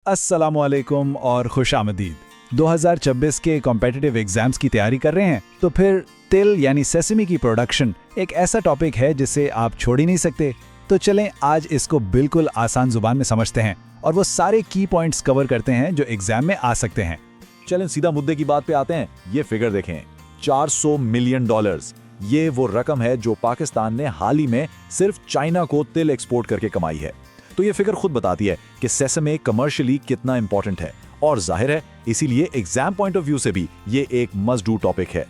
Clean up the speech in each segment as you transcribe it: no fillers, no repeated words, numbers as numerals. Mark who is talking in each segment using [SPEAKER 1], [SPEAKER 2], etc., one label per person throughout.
[SPEAKER 1] अस्सलामुअलैकुम और खुशामदीद। 2026 के कॉम्पिटिटिव एग्जाम्स की तैयारी कर रहे हैं तो फिर तिल यानी सेसमी की प्रोडक्शन एक ऐसा टॉपिक है जिसे आप छोड़ ही नहीं सकते। तो चलें आज इसको बिल्कुल आसान जुबान में समझते हैं और वो सारे की पॉइंट्स कवर करते हैं जो एग्जाम में आ सकते हैं।
[SPEAKER 2] चलें सीधा मुद्दे की बात पे आते हैं। ये फिगर देखें, $400 मिलियन। ये वो रकम है जो पाकिस्तान ने हाल ही में सिर्फ चाइना को तिल एक्सपोर्ट करके कमाई है। तो ये फिगर खुद बताती है कि सेसमे कमर्शियली कितना इंपॉर्टेंट है और जाहिर है इसीलिए एग्जाम पॉइंट ऑफ व्यू से भी ये एक मस्ट डू टॉपिक है।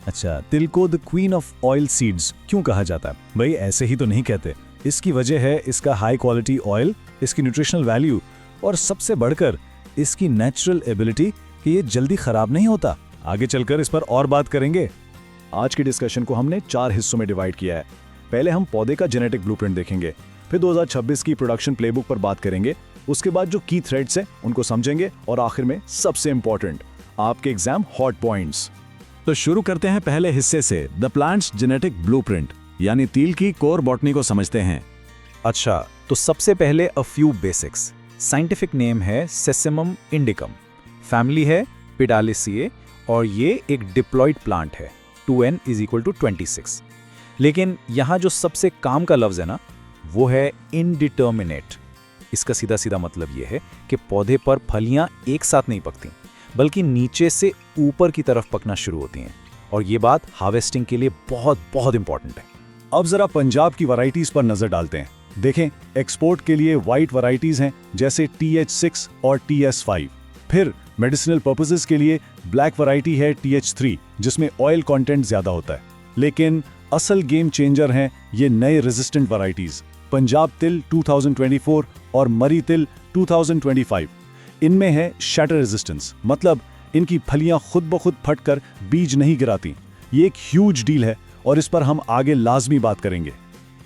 [SPEAKER 1] अच्छा, तिल को the queen of oil seeds क्यों कहा जाता है? भाई ऐसे ही तो नहीं कहते। इसकी वजह है इसका हाई क्वालिटी ऑयल, इसकी न्यूट्रिशनल वैल्यू और सबसे बढ़कर इसकी नेचुरल एबिलिटी कि ये जल्दी खराब नहीं होता। आगे चलकर इस पर और बात करेंगे।
[SPEAKER 2] आज की डिस्कशन को हमने 4 हिस्सों में डिवाइड किया है। पहले हम पौधे का जेनेटिक ब्लूप्रिंट देखेंगे, फिर 2026 की प्रोडक्शन प्लेबुक पर बात करेंगे, उसके बाद जो की थ्रेड्स हैं उनको समझेंगे और आखिर में सबसे इंपॉर्टेंट आपके एग्जाम हॉट पॉइंट्स।
[SPEAKER 1] तो शुरू करते हैं पहले हिस्से से, द प्लांट्स जेनेटिक ब्लूप्रिंट यानी तिल की कोर बॉटनी को समझते हैं। अच्छा, तो सबसे पहले a few basics. Scientific name है सेसेमम इंडिकम, फैमिली है पिडालिसिए और ये एक डिप्लॉइड प्लांट है। 2n = 26। लेकिन यहाँ जो सबसे काम का लफ्ज है ना, वो है इनडिटर्मिनेट। इसका सीधा सीधा मतलब ये है कि पौधे पर फलियां एक साथ नहीं पकती, बल्कि नीचे से ऊपर की तरफ पकना शुरू होती हैं। और ये बात हार्वेस्टिंग के लिए बहुत बहुत इंपॉर्टेंट है।
[SPEAKER 2] अब जरा पंजाब की वैरायटीज पर नजर डालते हैं। देखें, एक्सपोर्ट के लिए वाइट वैरायटीज हैं जैसे TH6 और TS5। फिर मेडिसिनल पर्पसेस के लिए ब्लैक वैरायटी है TH3 जिसमें ऑयल कंटेंट ज्यादा होता है। लेकिन असल गेम चेंजर हैं ये नए रेजिस्टेंट वैरायटीज, पंजाब तिल 2024 और मरी तिल 2025। इनमें है शैटर रेजिस्टेंस, मतलब इनकी फलियां खुद ब खुद फटकर बीज नहीं गिराती। ये एक ह्यूज डील है और इस पर हम आगे लाजमी बात करेंगे।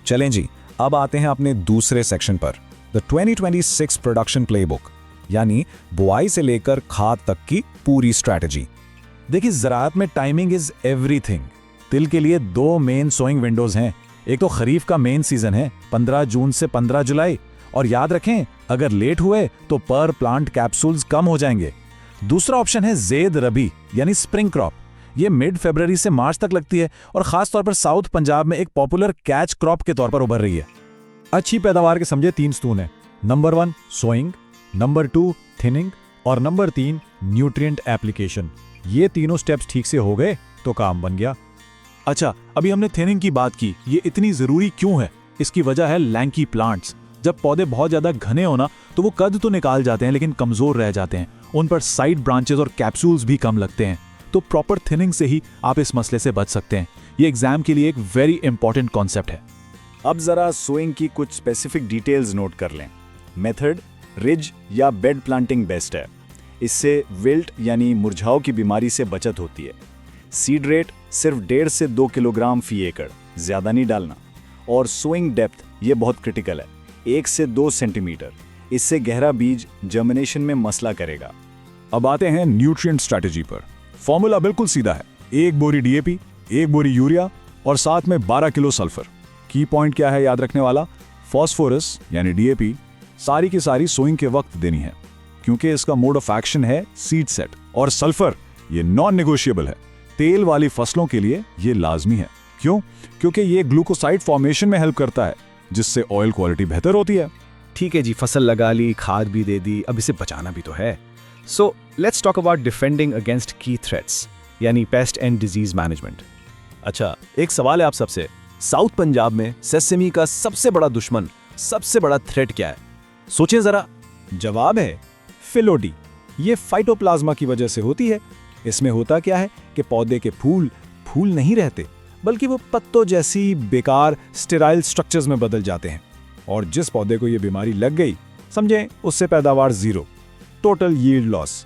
[SPEAKER 1] चलें जी, अब आते हैं अपने दूसरे सेक्शन पर, द 2026 प्रोडक्शन प्लेबुक यानी बुआई से लेकर खाद तक की पूरी स्ट्रैटेजी। देखिए, ज़राअत में टाइमिंग इज एवरीथिंग। तिल के लिए 2 मेन सोइंग विंडोज हैं। एक तो खरीफ का मेन सीजन है 15 जून से 15 जुलाई, और याद रखें अगर लेट हुए तो पर प्लांट कैप्सूल्स कम हो जाएंगे। दूसरा ऑप्शन है ज़ेद रबी यानी स्प्रिंग क्रॉप। ये मिड फरवरी से मार्च तक लगती है और खास तौर पर साउथ पंजाब में एक पॉपुलर कैच क्रॉप के तौर पर उभर रही है।
[SPEAKER 2] अच्छी पैदावार के समझे 3 स्तून है। नंबर 1 सोइंग, नंबर 2 थिनिंग और नंबर 3 न्यूट्रिएंट एप्लीकेशन। ये तीनों स्टेप्स ठीक से हो गए तो काम बन गया। अच्छा, अभी हमने थिनिंग की बात की, ये इतनी जरूरी क्यों है? इसकी वजह है लैंकी प्लांट्स। जब पौधे बहुत ज्यादा घने हो ना, तो वो कद तो निकाल जाते हैं लेकिन कमजोर रह जाते हैं। उन पर साइड ब्रांचेस और कैप्सूल्स भी कम लगते हैं। तो प्रॉपर थिनिंग से ही आप इस मसले से बच सकते हैं। ये एग्जाम के लिए एक वेरी इंपॉर्टेंट कॉन्सेप्ट है। अब जरा सोइंग की कुछ स्पेसिफिक डिटेल्स नोट कर लें। मेथड रिज या बेड प्लांटिंग बेस्ट है। इससे विल्ट यानी मुरझाओ की बीमारी से बचत होती है। सीड रेट सिर्फ 1.5 से 2 किलोग्राम फी एकड़, ज्यादा नहीं डालना। और सोइंग डेप्थ ये बहुत क्रिटिकल है, 1 से 2 सेंटीमीटर। इससे गहरा बीज जर्मिनेशन में मसला करेगा।
[SPEAKER 1] अब आते हैं न्यूट्रिएंट स्ट्रैटेजी पर। फॉर्मूला बिल्कुल सीधा है, 1 बोरी DAP, 1 बोरी यूरिया और साथ में 12 किलो सल्फर। की पॉइंट क्या है याद रखने वाला? फॉस्फोरस यानी DAP सारी की सारी सोइंग के वक्त देनी है, क्योंकि इसका मोड ऑफ एक्शन है सीड सेट। और सल्फर ये नॉन नेगोशिएबल है। तेल वाली फसलों के लिए ये लाजमी है। क्यों? क्योंकि ये ग्लूकोसाइड फॉर्मेशन में हेल्प करता है, जिससे ऑयल क्वालिटी बेहतर होती है।
[SPEAKER 3] ठीक है जी, फसल लगा ली, खाद भी दे दी, अब इसे बचाना भी तो है। So let's talk about defending against की थ्रेट्स यानी पेस्ट एंड डिजीज मैनेजमेंट।
[SPEAKER 2] अच्छा, एक सवाल है आप सबसे, साउथ पंजाब में सेसमी का सबसे बड़ा दुश्मन, सबसे बड़ा थ्रेट क्या है? सोचें जरा। जवाब है फिलोडी। ये फाइटोप्लाज्मा की वजह से होती है। इसमें होता क्या है कि पौधे के फूल नहीं रहते, बल्कि वो पत्तों जैसी बेकार स्टेराइल स्ट्रक्चर्स में बदल जाते हैं। और जिस पौधे को ये बीमारी लग गई, समझें उससे पैदावार 0, टोटल यील्ड लॉस।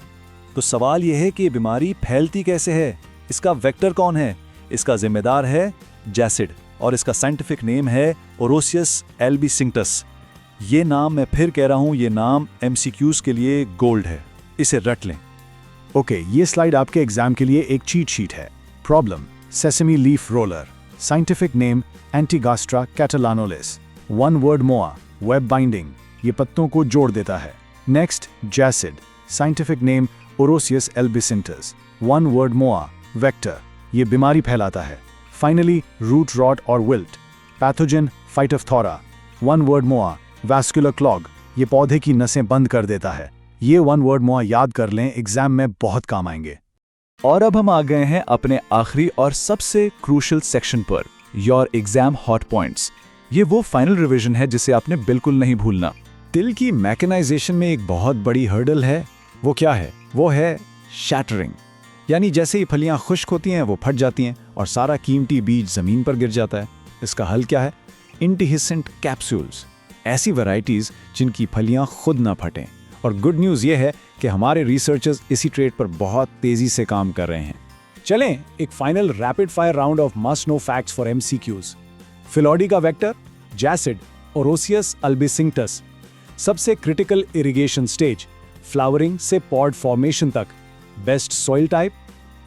[SPEAKER 2] तो सवाल यह है कि ये बीमारी फैलती कैसे है, इसका वेक्टर कौन है? इसका जिम्मेदार है जैसिड और इसका साइंटिफिक नेम है ओरोसियस एल्बीसिंक्टस। ये नाम मैं फिर कह रहा हूं, ये नाम MCQs के लिए गोल्ड है, इसे रट लें।
[SPEAKER 1] ओके, ये स्लाइड आपके एग्जाम के लिए एक चीट शीट है। Problem sesame leaf roller, scientific name Antigastra catalaunalis, 1 word मोआ, वेब बाइंडिंग, ये पत्तों को जोड़ देता है। Next, Jacid, scientific name Orosius albicinters, one word moa, vector, ये बीमारी फैलाता है. Finally, root rot or wilt, pathogen Phytophthora, one word moa, vascular clog, ये पौधे की नसें बंद कर देता है. ये one word moa याद कर लें, एग्जाम में बहुत काम आएंगे.
[SPEAKER 3] और अब हम आ गए हैं अपने आखिरी और सबसे क्रूशल सेक्शन पर, योर एग्जाम हॉट पॉइंट्स. ये वो फाइनल रिवीजन है जिसे आपने बिल्कुल नहीं भूलना.
[SPEAKER 2] तिल की मैकेनाइजेशन में एक बहुत बड़ी हर्डल है. वो क्या है? वो है शैटरिंग. यानी जैसे ही फलियां खुश्क होती हैं वो फट जाती हैं और सारा कीमती बीज जमीन पर गिर जाता है. इसका हल क्या है? इंटिहिसेंट कैप्सूल्स, ऐसी वैरायटीज जिनकी फलियां खुद ना फटें. और गुड न्यूज़ ये है कि हमारे रिसर्चर्स इसी ट्रेड पर बहुत तेजी से काम कर रहे हैं. चलें एक final rapid fire round of must know facts for MCQs. Phyllody का वेक्टर जैसिड ओरोसियस अल्बिसिंक्टस. सबसे क्रिटिकल इरिगेशन स्टेज, फ्लावरिंग से पॉड फॉर्मेशन तक. Best soil type,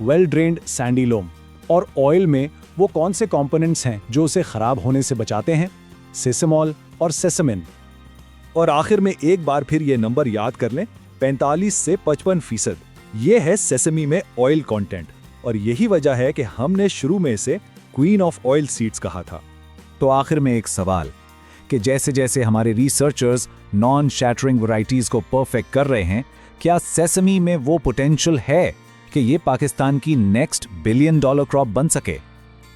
[SPEAKER 2] well drained sandy loam. और ऑयल में वो कौन से कंपोनेंट्स हैं जो उसे खराब होने से बचाते हैं? सेसेमॉल और सेसमिन.
[SPEAKER 4] और आखिर में एक बार फिर ये नंबर याद कर लें, 45 से 55%. ये है सेसमी में ऑयल कंटेंट और यही वजह है कि हमने शुरू में इसे क्वीन ऑफ ऑयल सीड्स कहा था.
[SPEAKER 3] तो आखिर में एक सवाल कि जैसे जैसे हमारे रिसर्चर्स नॉन शैटरिंग वैरायटीज को परफेक्ट कर रहे हैं, क्या सेसमी में वो पोटेंशियल है कि ये पाकिस्तान की नेक्स्ट $1 बिलियन क्रॉप बन सके?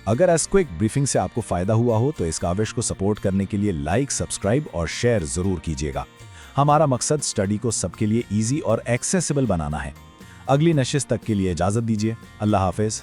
[SPEAKER 2] अगर इस क्विक ब्रीफिंग से आपको फायदा हुआ हो तो इस काविश को सपोर्ट करने के लिए लाइक, सब्सक्राइब और शेयर जरूर कीजिएगा. हमारा मकसद स्टडी को सबके लिए इजी और एक्सेसिबल बनाना है. अगली नशिस्त तक के लिए इजाजत दीजिए. अल्लाह हाफिज.